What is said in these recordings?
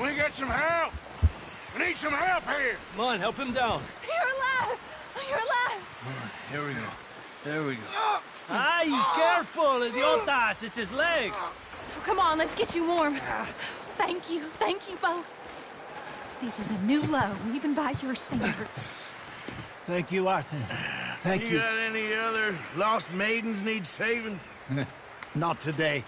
we get some help? We need some help here. Come on, help him down. You're alive! You're alive! Here we go. There we go. Ay, careful, idiotas! It's his leg. Oh, come on, let's get you warm. Thank you both. This is a new low, even by your standards. Thank you, Arthur. Thank you. You got any other lost maidens need saving? Not today.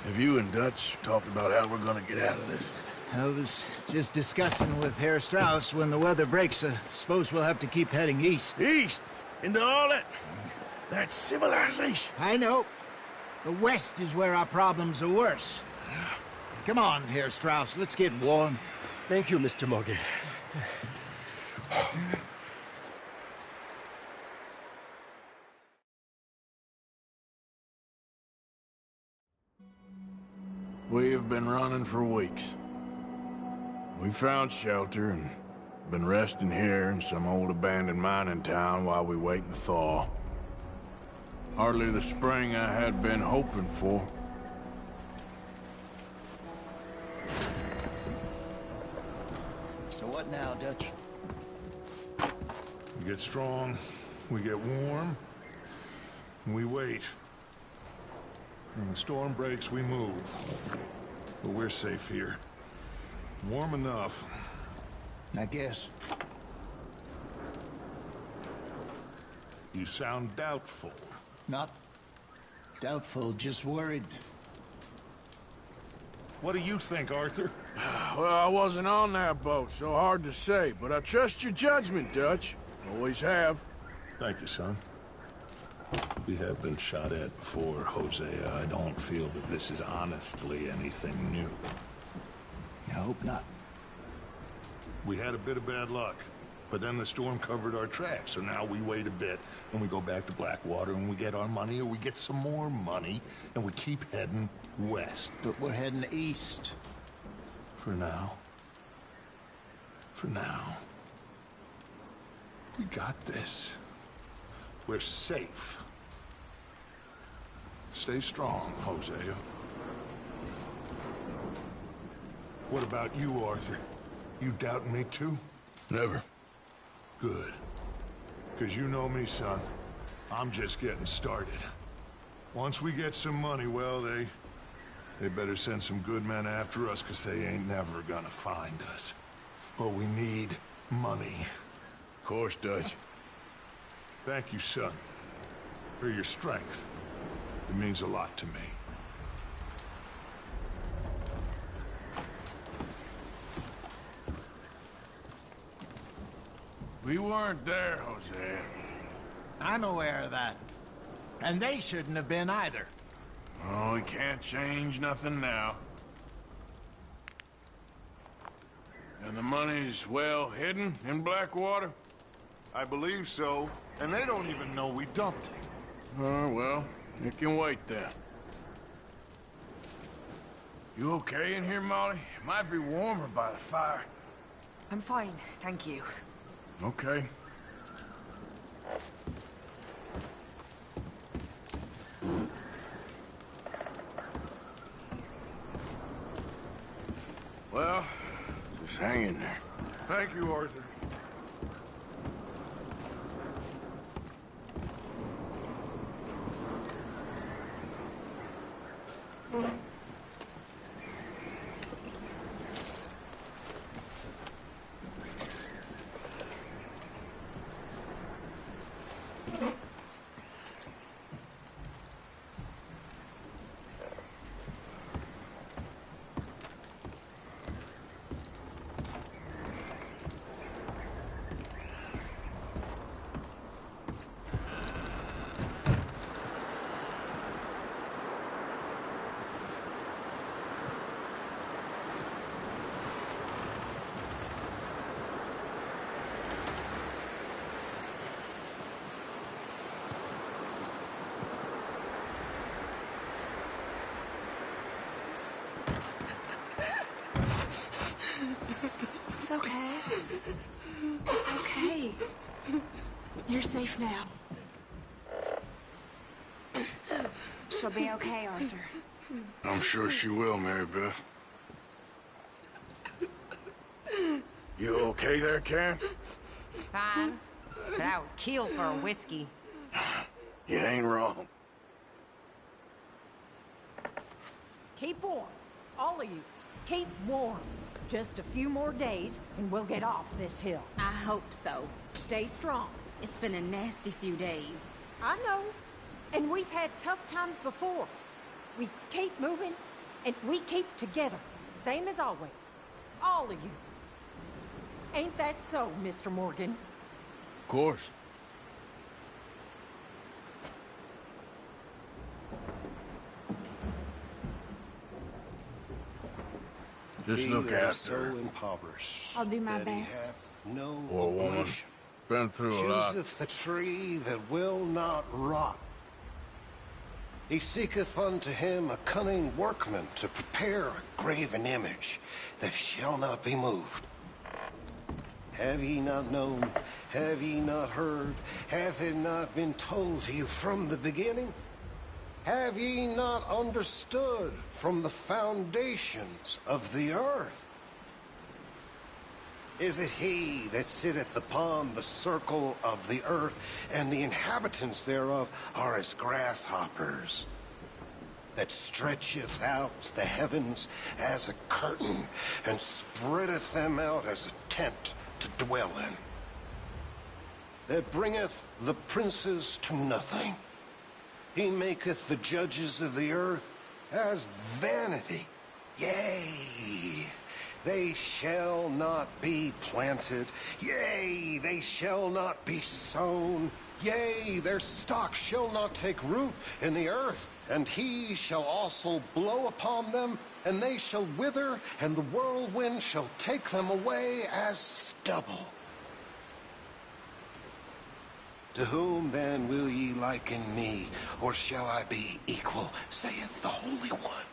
Have you and Dutch talked about how we're gonna get out of this? I was just discussing with Herr Strauss when the weather breaks. I suppose we'll have to keep heading east. East? Into all that... That's civilization. I know. The west is where our problems are worse. Come on, Herr Strauss, let's get warm. Thank you, Mr. Morgan. We have been running for weeks. We found shelter and been resting here in some old abandoned mining town while we wait the thaw. Hardly the spring I had been hoping for. So what now, Dutch? We get strong, we get warm, and we wait. When the storm breaks, we move. But we're safe here. Warm enough. I guess. You sound doubtful. Not doubtful, just worried. What do you think, Arthur? Well, I wasn't on that boat, so hard to say, but I trust your judgment, Dutch. Always have. Thank you, son. We have been shot at before, Hosea. I don't feel that this is honestly anything new. I hope not. We had a bit of bad luck, but then the storm covered our tracks, so now we wait a bit, and we go back to Blackwater, and we get our money, or we get some more money, and we keep heading west. But we're heading east. For now. For now. We got this. We're safe. Stay strong, Hosea. What about you, Arthur? You doubting me too? Never. Good. Because you know me, son. I'm just getting started. Once we get some money, well, they better send some good men after us, because they ain't never gonna find us. But we need money. Of course, Dutch. Thank you, son, for your strength. It means a lot to me. We weren't there, Hosea. I'm aware of that. And they shouldn't have been either. Oh, we can't change nothing now. And the money's well hidden in Blackwater? I believe so, and they don't even know we dumped it. Oh, well, it can wait then. You okay in here, Molly? It might be warmer by the fire. I'm fine, thank you. Okay. Well, just hang in there. Thank you, Arthur. It's okay. It's okay. You're safe now. She'll be okay, Arthur. I'm sure she will, Mary Beth. You okay there, Karen? Fine. But I would kill for a whiskey. You ain't wrong. Keep warm. All of you. Keep warm. Just a few more days, and we'll get off this hill. I hope so. Stay strong. It's been a nasty few days. I know. And we've had tough times before. We keep moving, and we keep together. Same as always. All of you. Ain't that so, Mr. Morgan? Of course. Just look after her. So impoverished I'll do my that he best. hath no Poor woman. oblation. Been through a lot. Chooseth the tree that will not rot. He seeketh unto him a cunning workman to prepare a graven image that shall not be moved. Have ye not known? Have ye not heard? Hath it not been told to you from the beginning? Have ye not understood from the foundations of the earth? Is it he that sitteth upon the circle of the earth, and the inhabitants thereof are as grasshoppers, that stretcheth out the heavens as a curtain, and spreadeth them out as a tent to dwell in, that bringeth the princes to nothing? He maketh the judges of the earth as vanity. Yea, they shall not be planted. Yea, they shall not be sown. Yea, their stock shall not take root in the earth. And he shall also blow upon them, and they shall wither, and the whirlwind shall take them away as stubble. To whom then will ye liken me, or shall I be equal, saith the Holy One?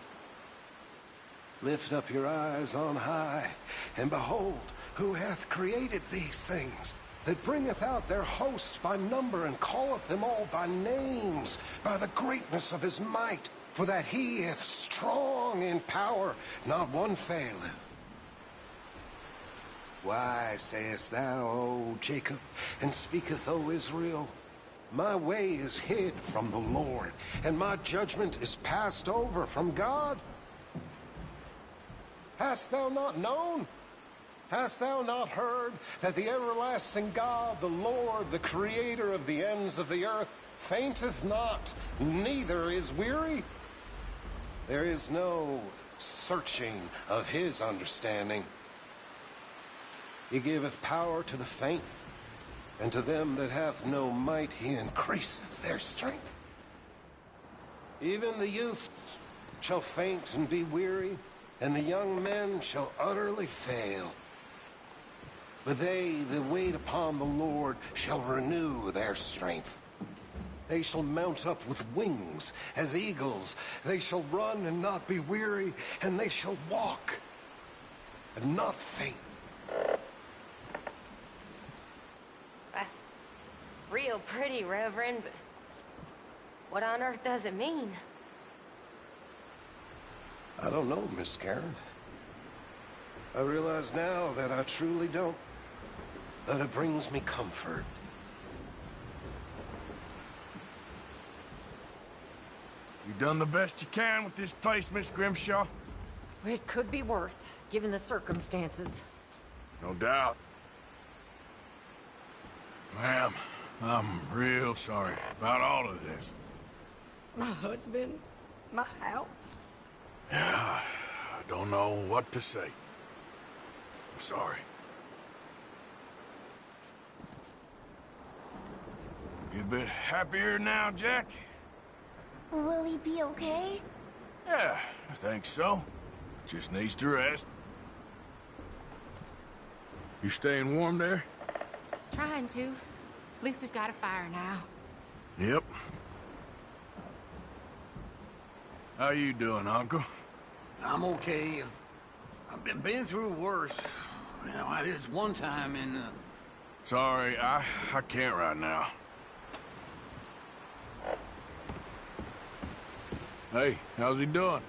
Lift up your eyes on high, and behold, who hath created these things, that bringeth out their hosts by number, and calleth them all by names, by the greatness of his might, for that he is strong in power, not one faileth. Why sayest thou, O Jacob, and speaketh, O Israel? My way is hid from the Lord, and my judgment is passed over from God. Hast thou not known? Hast thou not heard that the everlasting God, the Lord, the creator of the ends of the earth, fainteth not, neither is weary? There is no searching of his understanding. He giveth power to the faint, and to them that have no might he increaseth their strength. Even the youth shall faint and be weary, and the young men shall utterly fail. But they that wait upon the Lord shall renew their strength. They shall mount up with wings as eagles. They shall run and not be weary, and they shall walk and not faint. That's real pretty, Reverend, but what on earth does it mean? I don't know, Miss Karen. I realize now that I truly don't. That it brings me comfort. You done the best you can with this place, Miss Grimshaw? It could be worse, given the circumstances. No doubt. Ma'am, I'm real sorry about all of this. My husband, my house. Yeah, I don't know what to say. I'm sorry. You a bit happier now, Jack? Will he be okay? Yeah, I think so. Just needs to rest. You staying warm there? Trying to. At least we've got a fire now. Yep. How you doing, Uncle? I'm okay. I've been through worse. You know, this one time in... Sorry, I can't right now. Hey, how's he doing?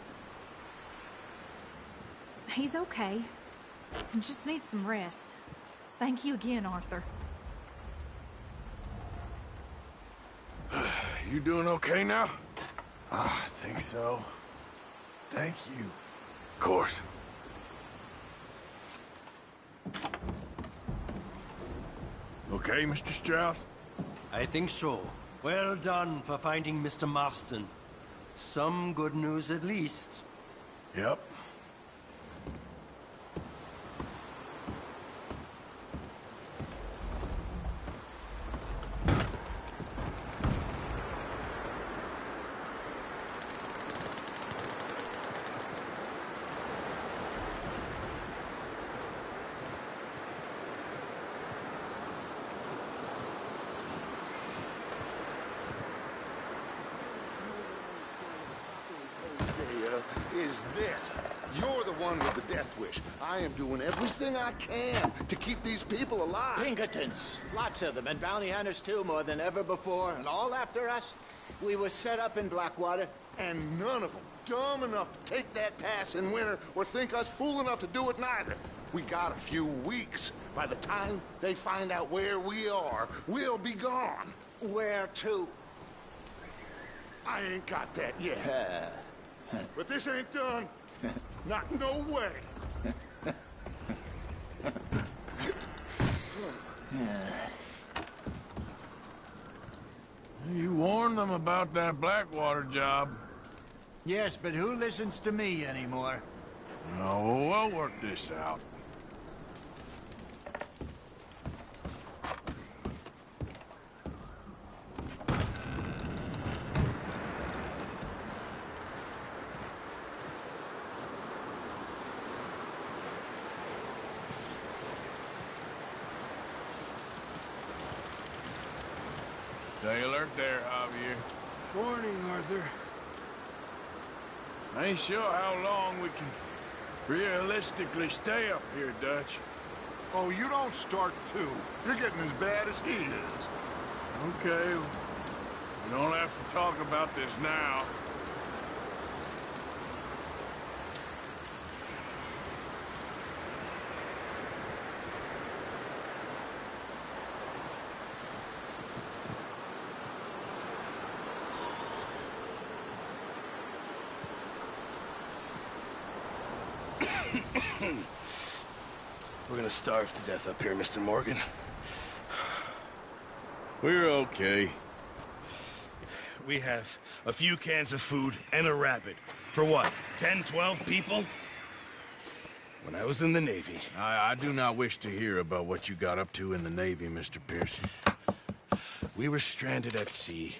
He's okay. Just needs some rest. Thank you again, Arthur. You doing okay now? I think so. Thank you. Of course. Okay, Mr. Strauss? I think so. Well done for finding Mr. Marston. Some good news at least. Yep. Is this. You're the one with the death wish. I am doing everything I can to keep these people alive. Pinkertons. Lots of them, and bounty hunters too, more than ever before, and all after us. We were set up in Blackwater. And none of them dumb enough to take that pass in winter or think us fool enough to do it neither. We got a few weeks. By the time they find out where we are, we'll be gone. Where to? I ain't got that yet. But this ain't done. Not no way. You warned them about that Blackwater job. Yes, but who listens to me anymore? No, we'll work this out. Stay alert there, Javier. Morning, Arthur. I ain't sure how long we can realistically stay up here, Dutch. Oh, you don't start too. You're getting as bad as he is. Okay. We don't have to talk about this now. We're gonna starve to death up here, Mr. Morgan. We're okay. We have a few cans of food and a rabbit. For what, 10, 12 people? When I was in the Navy... I do not wish to hear about what you got up to in the Navy, Mr. Pearson. We were stranded at sea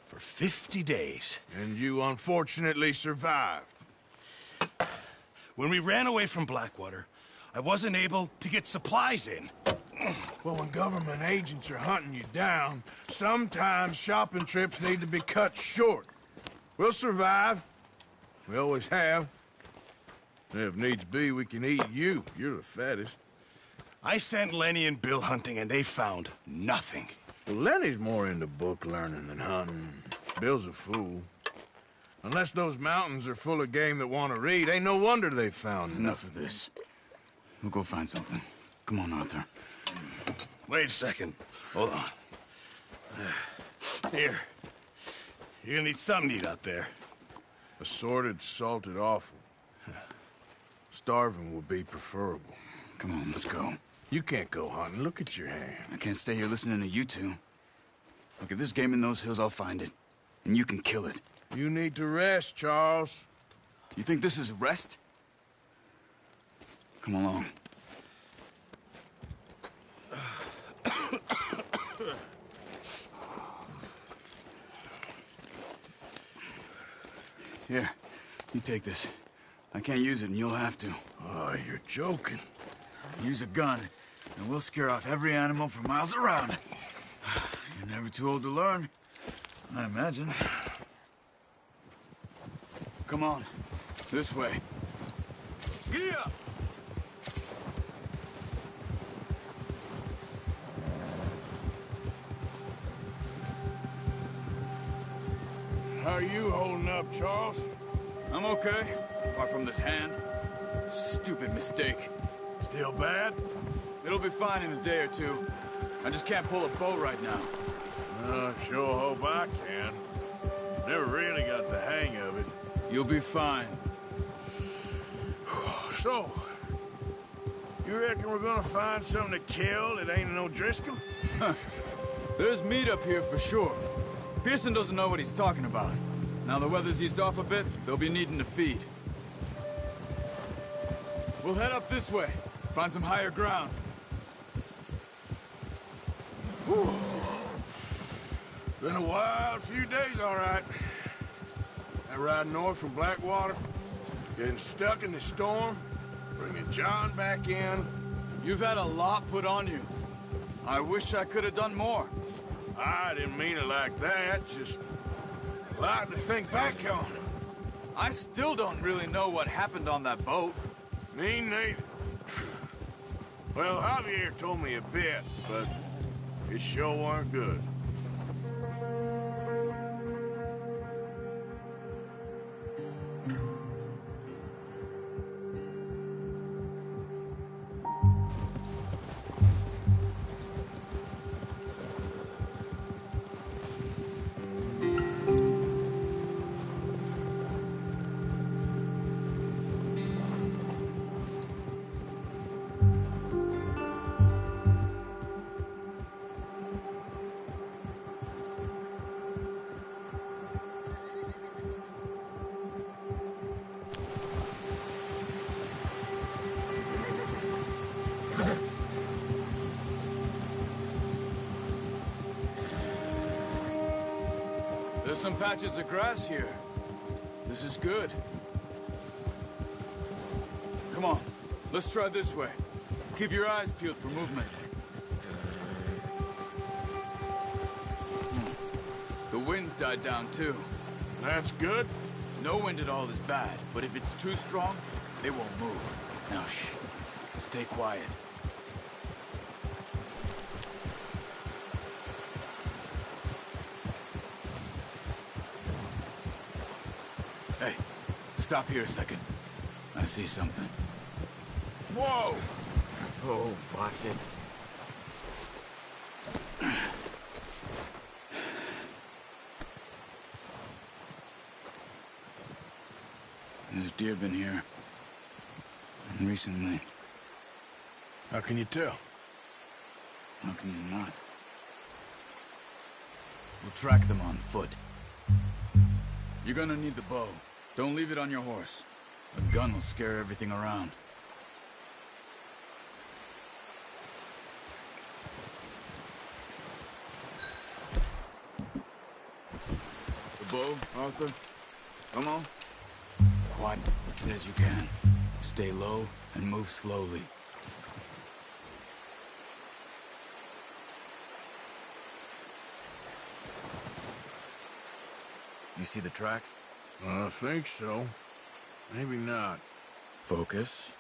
for 50 days. And you unfortunately survived. When we ran away from Blackwater, I wasn't able to get supplies in. Well, when government agents are hunting you down, sometimes shopping trips need to be cut short. We'll survive. We always have. If needs be, we can eat you. You're the fattest. I sent Lenny and Bill hunting, and they found nothing. Well, Lenny's more into book learning than hunting. Bill's a fool. Unless those mountains are full of game that want to read, ain't no wonder they found Enough of this. We'll go find something. Come on, Arthur. Wait a second. Hold on. Here. You're gonna need something to eat out there. Assorted, salted offal. Starving would be preferable. Come on, let's go. You can't go hunting. Look at your hand. I can't stay here listening to you two. Look, if there's game in those hills, I'll find it. And you can kill it. You need to rest, Charles. You think this is rest? Come along. Here, you take this. I can't use it, and you'll have to. Oh, you're joking. Use a gun, and we'll scare off every animal for miles around. You're never too old to learn, I imagine. Come on, this way. Yeah! How are you holding up, Charles? I'm okay, apart from this hand. Stupid mistake. Still bad? It'll be fine in a day or two. I just can't pull a boat right now. I sure hope I can. Never really got the hang of it. You'll be fine. So, you reckon we're gonna find something to kill that ain't an O'Driscoll? There's meat up here for sure. Pearson doesn't know what he's talking about. Now the weather's eased off a bit, they'll be needing to feed. We'll head up this way, find some higher ground. Been a wild few days, all right. That ride north from Blackwater, getting stuck in the storm, bringing John back in. You've had a lot put on you. I wish I could have done more. I didn't mean it like that, just a lot to think back on. I still don't really know what happened on that boat. Me neither. Well, Javier told me a bit, but it sure weren't good. There's some patches of grass here. This is good. Come on, let's try this way. Keep your eyes peeled for movement. The wind's died down too. That's good. No wind at all is bad, but if it's too strong, they won't move. Now shh, stay quiet. Hey, stop here a second. I see something. Whoa! Oh, watch it. There's deer been here. Recently. How can you tell? How can you not? We'll track them on foot. You're gonna need the bow. Don't leave it on your horse. A gun will scare everything around. The bow, Arthur? Come on. Quiet as you can. Stay low and move slowly. You see the tracks? I think so. Maybe not. Focus.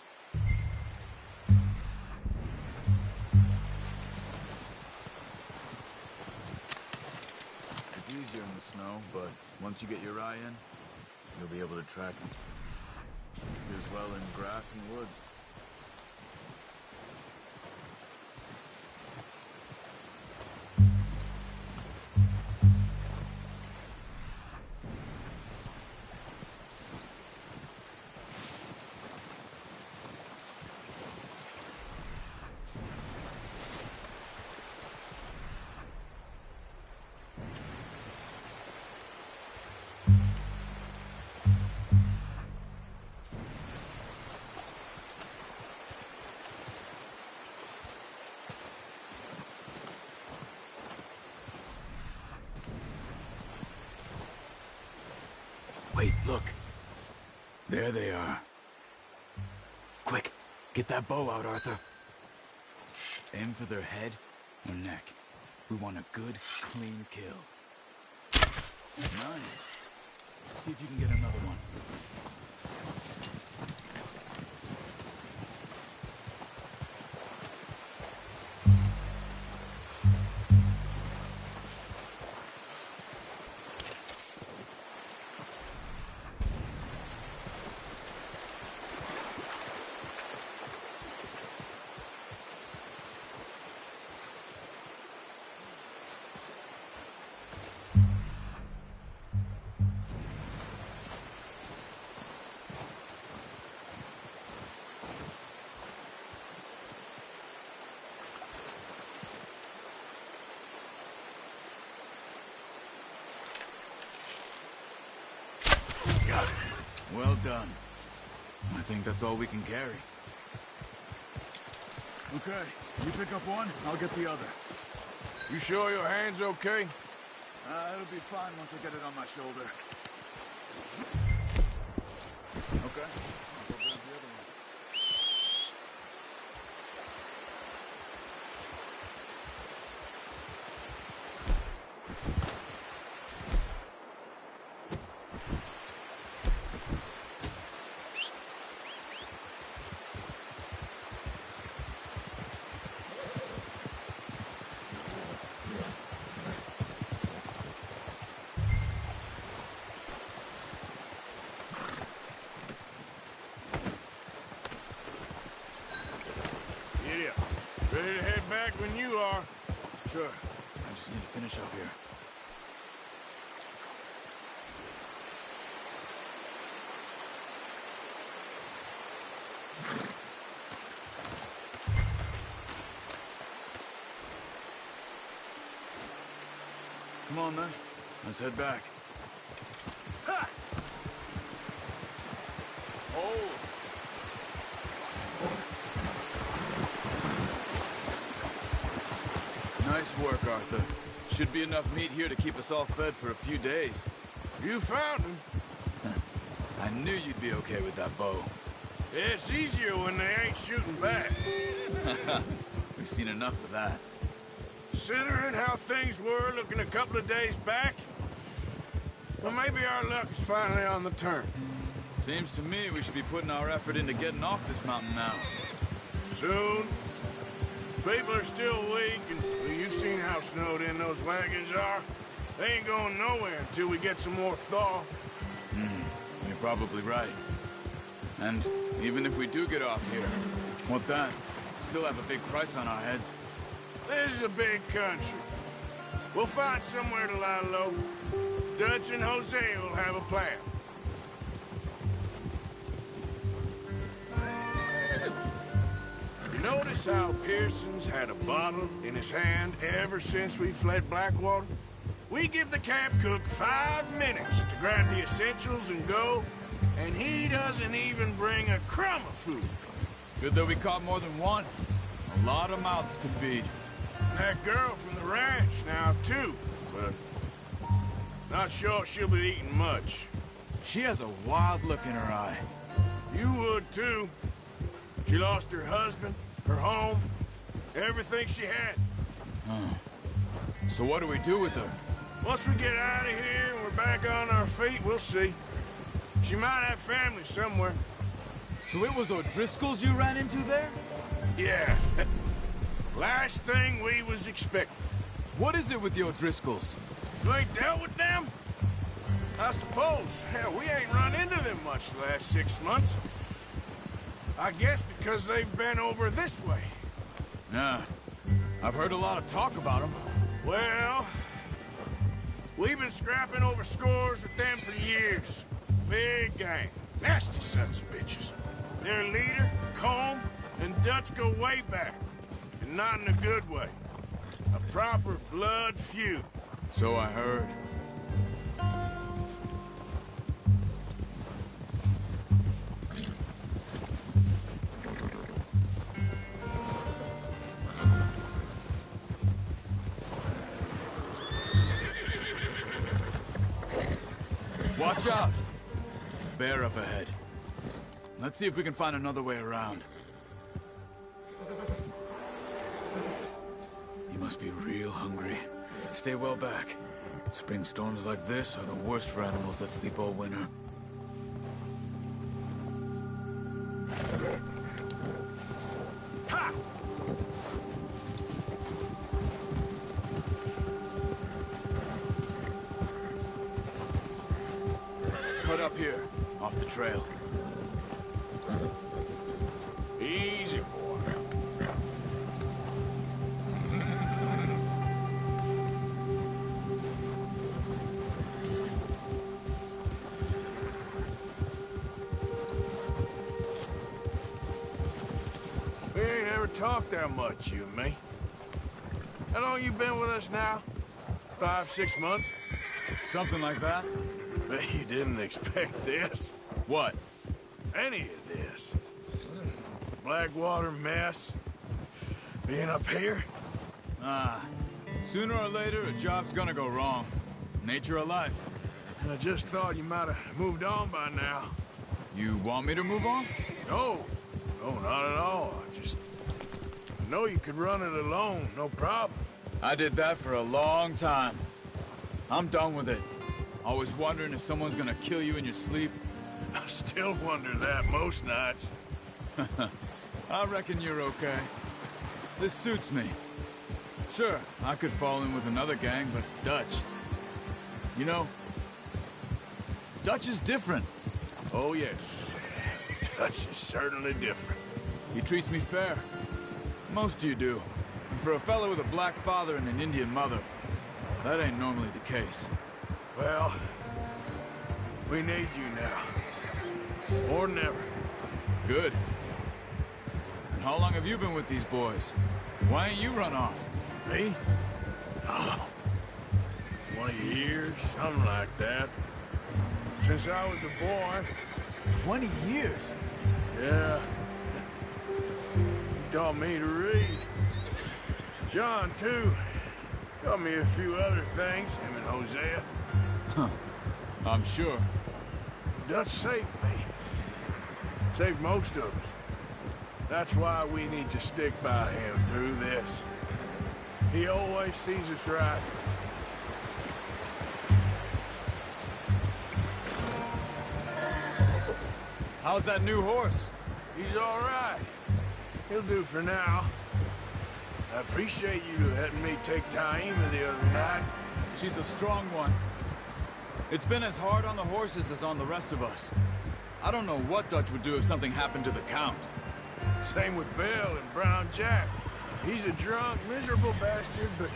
It's easier in the snow, but once you get your eye in, you'll be able to track them. As well in grass and woods. Wait, look. There they are. Quick, get that bow out, Arthur. Aim for their head or neck. We want a good, clean kill. Nice. See if you can get another one. Well done. I think that's all we can carry. Okay, you pick up one, I'll get the other. You sure your hand's okay? It'll be fine once I get it on my shoulder. Okay, I'll go grab the other one. Ready to head back when you are. Sure. I just need to finish up here. Come on, then. Let's head back. Ha! Oh! Nice work, Arthur. Should be enough meat here to keep us all fed for a few days. You found him. I knew you'd be okay with that bow. It's easier when they ain't shooting back. We've seen enough of that. Considering how things were looking a couple of days back, well, maybe our luck is finally on the turn. Seems to me we should be putting our effort into getting off this mountain now. Soon. People are still weak, and well, you've seen how snowed in those wagons are. They ain't going nowhere until we get some more thaw. You're probably right. And even if we do get off here, what then? Still have a big price on our heads. This is a big country. We'll find somewhere to lie low. Dutch and Hosea will have a plan. You notice how Pearson's had a bottle in his hand ever since we fled Blackwater? We give the camp cook 5 minutes to grab the essentials and go, and he doesn't even bring a crumb of food. Good that we caught more than one. A lot of mouths to feed. That girl from the ranch now, too, but not sure she'll be eating much. She has a wild look in her eye. You would, too. She lost her husband, her home, everything she had. So what do we do with her? Once we get out of here and we're back on our feet, we'll see. She might have family somewhere. So it was O'Driscoll's you ran into there? Yeah. Last thing we was expecting. What is it with the O'Driscolls? You ain't dealt with them? I suppose. Hell, we ain't run into them much the last 6 months. I guess because they've been over this way. Yeah. I've heard a lot of talk about them. Well, we've been scrapping over scores with them for years. Big gang. Nasty sons of bitches. Their leader, Colm, and Dutch go way back. And not in a good way. A proper blood feud. So I heard. Watch out! Bear up ahead. Let's see if we can find another way around. You must be real hungry. Stay well back. Spring storms like this are the worst for animals that sleep all winter. Ha! Cut up here, off the trail. Easy, boy. We ain't ever talked that much, you and me. How long you been with us now? 5, 6 months? Something like that. Bet you didn't expect this. What? Any of this. Blackwater mess. Being up here? Sooner or later, a job's gonna go wrong. Nature of life. I just thought you might have moved on by now. You want me to move on? No. No, not at all. I know you could run it alone, no problem. I did that for a long time. I'm done with it. Always wondering if someone's gonna kill you in your sleep. I still wonder that most nights. I reckon you're okay. This suits me. Sure, I could fall in with another gang, but Dutch... You know, Dutch is different. Oh, yes. Dutch is certainly different. He treats me fair. Most of you do. And for a fellow with a black father and an Indian mother, that ain't normally the case. Well, we need you now. Or never. Good. And how long have you been with these boys? Why ain't you run off? Me? Oh, 20 years, something like that. Since I was a boy. 20 years? Yeah. He taught me to read. John, too. Taught me a few other things, him and Hosea. Huh. I'm sure. Dutch saved me. Saved most of us. That's why we need to stick by him through this. He always sees us right. How's that new horse? He's all right. He'll do for now. I appreciate you letting me take Taima the other night. She's a strong one. It's been as hard on the horses as on the rest of us. I don't know what Dutch would do if something happened to the Count. Same with Bill and Brown Jack. He's a drunk, miserable bastard, but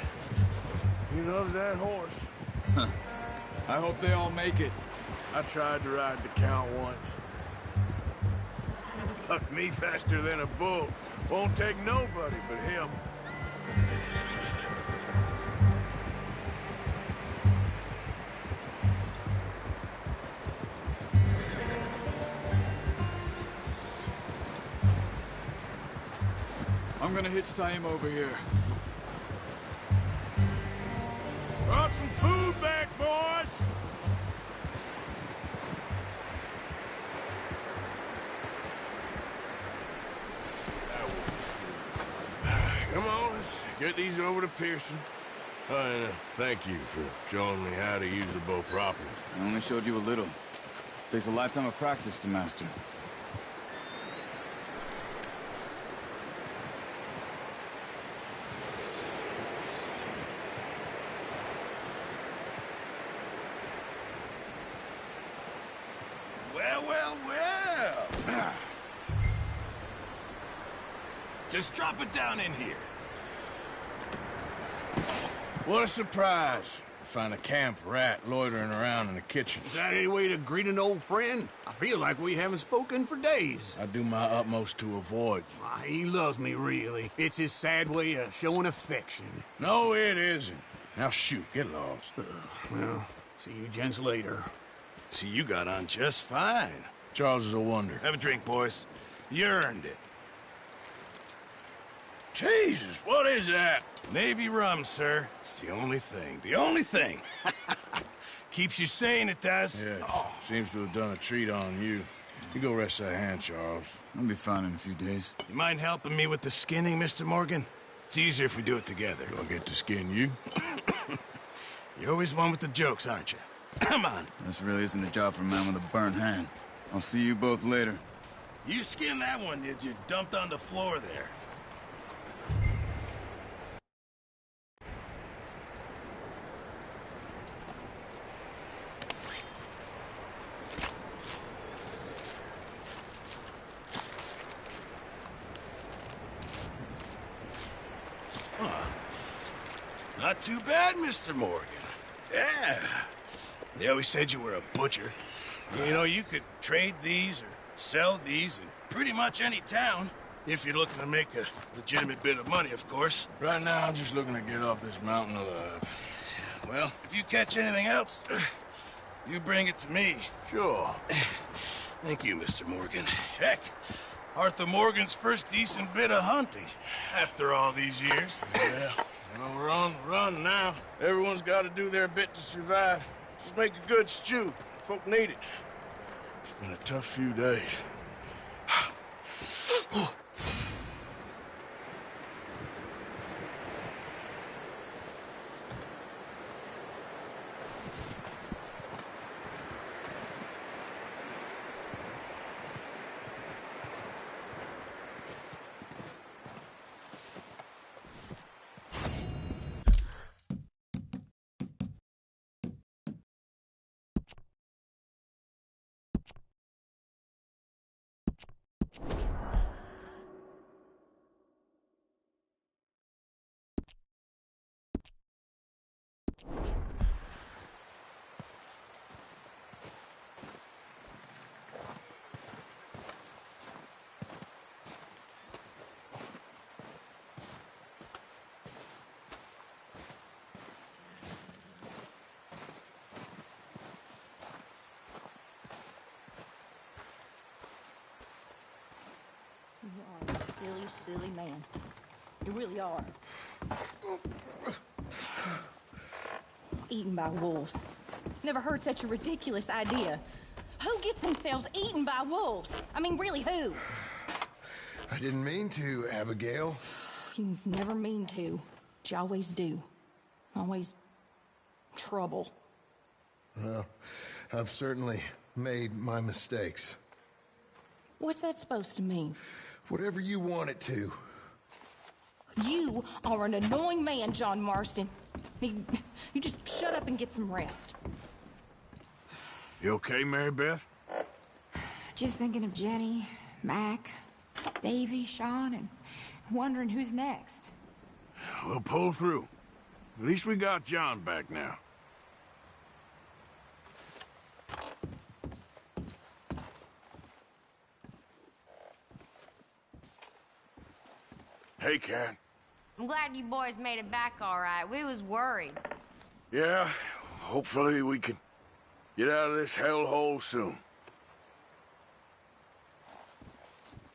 he loves that horse. I hope they all make it. I tried to ride the Count once. Fuck me faster than a bull. Won't take nobody but him. I'm gonna hitch Taima over here. Brought some food back, boys! Come on, let's get these over to Pearson. And thank you for showing me how to use the bow properly. I only showed you a little. Takes a lifetime of practice to master. Well, well, well. Just drop it down in here. What a surprise. Find a camp rat loitering around in the kitchen. Is that any way to greet an old friend? I feel like we haven't spoken for days. I do my utmost to avoid you. He loves me, really. It's his sad way of showing affection. No, it isn't. Now shoot, get lost. Well, see you gents later. See, you got on just fine. Charles is a wonder. Have a drink, boys. You earned it. Jesus, what is that? Navy rum, sir. It's the only thing. The only thing. Keeps you sane, it does. Yeah, seems to have done a treat on you. You go rest that hand, Charles. I'll be fine in a few days. You mind helping me with the skinning, Mr. Morgan? It's easier if we do it together. Do I get to skin you? You're always one with the jokes, aren't you? Come on. This really isn't a job for a man with a burnt hand. I'll see you both later. You skinned that one, did you? Dumped on the floor there. Not too bad, Mr. Morgan. Yeah. They always said you were a butcher. You know, you could trade these or sell these in pretty much any town. If you're looking to make a legitimate bit of money, of course. Right now, I'm just looking to get off this mountain alive. Well, if you catch anything else, you bring it to me. Sure. Thank you, Mr. Morgan. Heck, Arthur Morgan's first decent bit of hunting after all these years. Yeah, well, we're on the run now. Everyone's got to do their bit to survive. Just make a good stew. Folk need it. It's been a tough few days. You are a silly, silly man. You really are. Eaten by wolves. Never heard such a ridiculous idea. Who gets themselves eaten by wolves? I mean, really, who? I didn't mean to, Abigail. You never mean to, but you always do. Always trouble. Well, I've certainly made my mistakes. What's that supposed to mean? Whatever you want it to. You are an annoying man, John Marston. You just shut up and get some rest. You okay, Mary Beth? Just thinking of Jenny, Mac, Davy, Sean, and wondering who's next. We'll pull through. At least we got John back now. Hey, Cat. I'm glad you boys made it back all right. We was worried. Yeah, hopefully we can get out of this hellhole soon.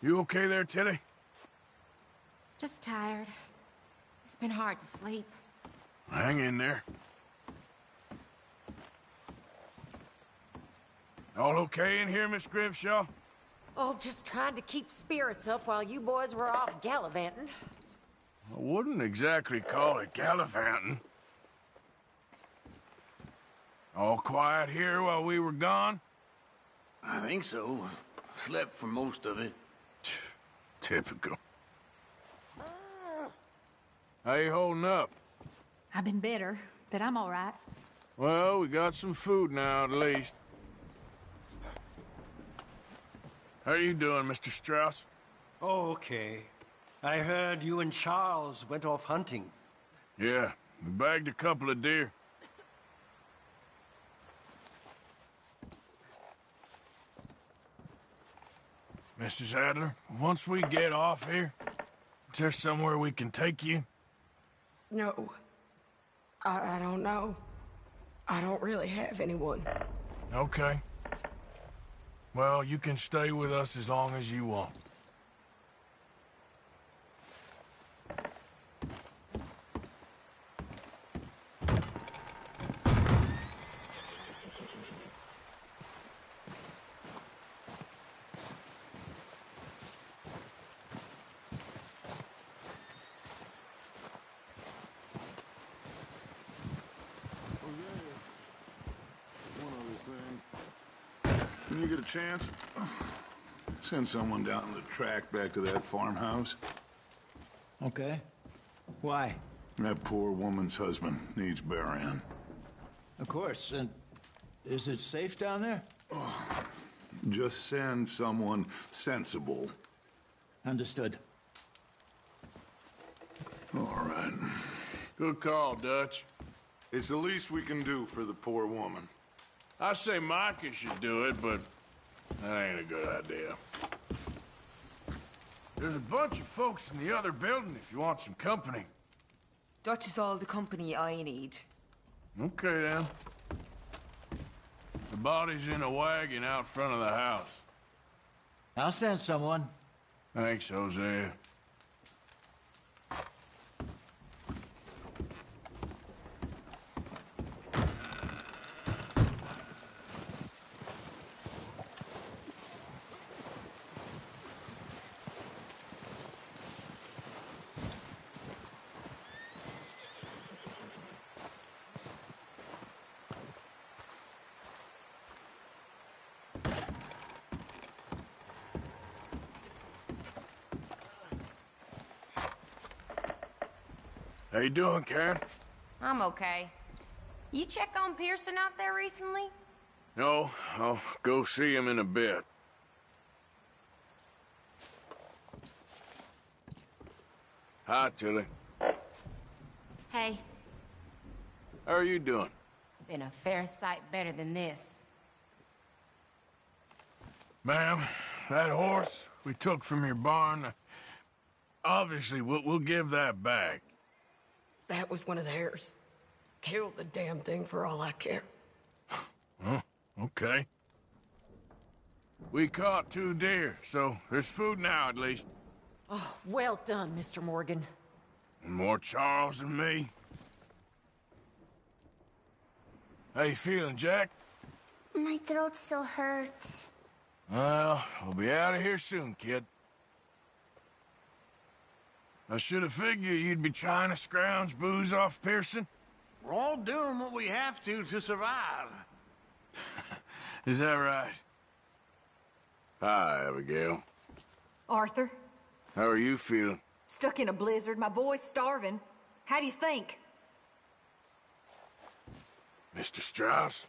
You okay there, Tilly? Just tired. It's been hard to sleep. Hang in there. All okay in here, Miss Grimshaw? Oh, just trying to keep spirits up while you boys were off gallivanting. I wouldn't exactly call it gallivanting. All quiet here while we were gone? I think so. Slept for most of it. Typical. How you holding up? I've been better, but I'm all right. Well, we got some food now, at least. How you doing, Mr. Strauss? Okay. I heard you and Charles went off hunting. Yeah, we bagged a couple of deer. Mrs. Adler, once we get off here, is there somewhere we can take you? No. I don't know. I don't really have anyone. Okay. Well, you can stay with us as long as you want. When you get a chance, send someone down the track back to that farmhouse. Okay. Why? That poor woman's husband needs burying. Of course. And is it safe down there? Just send someone sensible. Understood. All right. Good call, Dutch. It's the least we can do for the poor woman. I say Micah should do it, but that ain't a good idea. There's a bunch of folks in the other building if you want some company. Dutch is all the company I need. Okay, then. The body's in a wagon out front of the house. I'll send someone. Thanks, Hosea. How you doing, Karen? I'm okay. You check on Pearson out there recently? No, I'll go see him in a bit. Hi, Tilly. Hey, How are you doing? been a fair sight better than this. Ma'am, that horse we took from your barn, obviously we'll give that back. That was one of theirs. Kill the damn thing for all I care. Huh, okay. We caught 2 deer, so there's food now at least. Oh, well done, Mr. Morgan. More Charles than me. How you feeling, Jack? My throat still hurts. Well, we'll be out of here soon, kid. I should have figured you'd be trying to scrounge booze off Pearson. We're all doing what we have to survive. Is that right? Hi, Abigail. Arthur, How are you feeling? stuck in a blizzard. My boy's starving. How do you think? Mr. Strauss?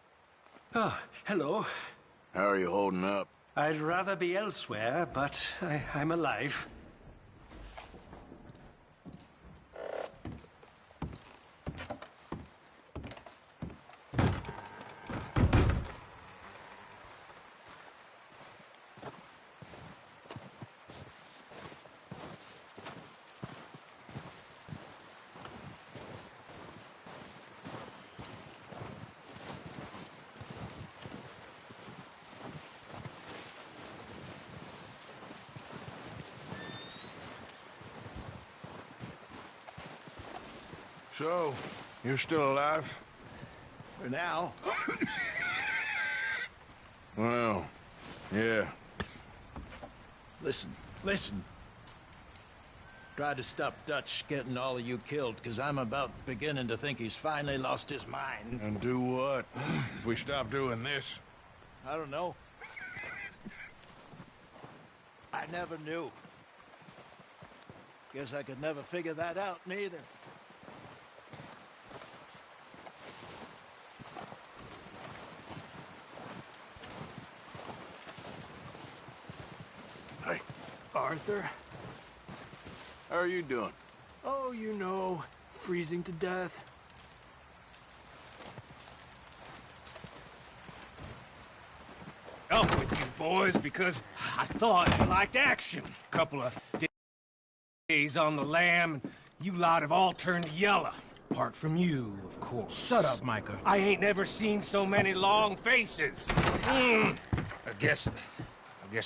Oh, hello. How are you holding up? I'd rather be elsewhere, but I'm alive. So, you're still alive? For now. Well, yeah. Listen. Try to stop Dutch getting all of you killed, because I'm about beginning to think he's finally lost his mind. And do what? If we stop doing this? I don't know. I never knew. Guess I could never figure that out, neither. Hey. Arthur? How are you doing? Oh, you know, freezing to death. Up with you boys because I thought you liked action. Couple of days on the lam, and you lot have all turned yellow. Apart from you, of course. Shut up, Micah. I ain't never seen so many long faces. I guess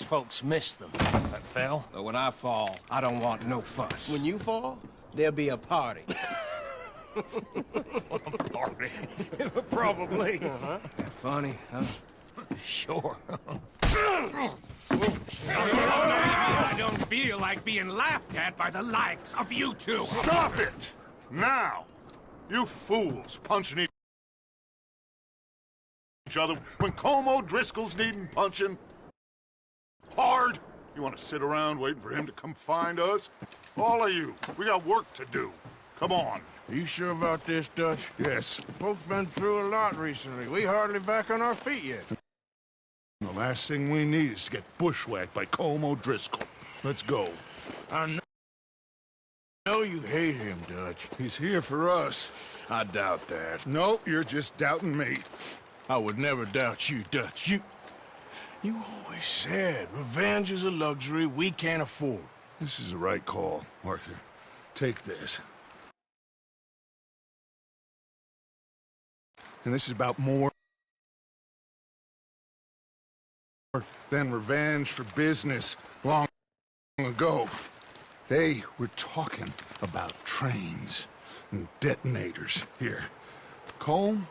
folks miss them. That fell. But when I fall, I don't want no fuss. When you fall, there'll be a party. Party? Probably. That funny, huh? Sure. I don't feel like being laughed at by the likes of you two. Stop it! Now! You fools punching each other when Como Driscoll's needing punching. Hard? You want to sit around waiting for him to come find us? All of you, we got work to do. Come on. Are you sure about this, Dutch? Yes. Folks been through a lot recently. We hardly back on our feet yet. The last thing we need is to get bushwhacked by Como Driscoll. Let's go. I know you hate him, Dutch. He's here for us. I doubt that. No, you're just doubting me. I would never doubt you, Dutch. You always said revenge is a luxury we can't afford. This is the right call, Arthur. Take this. And this is about more than revenge for business long ago. They were talking about trains and detonators here. Colm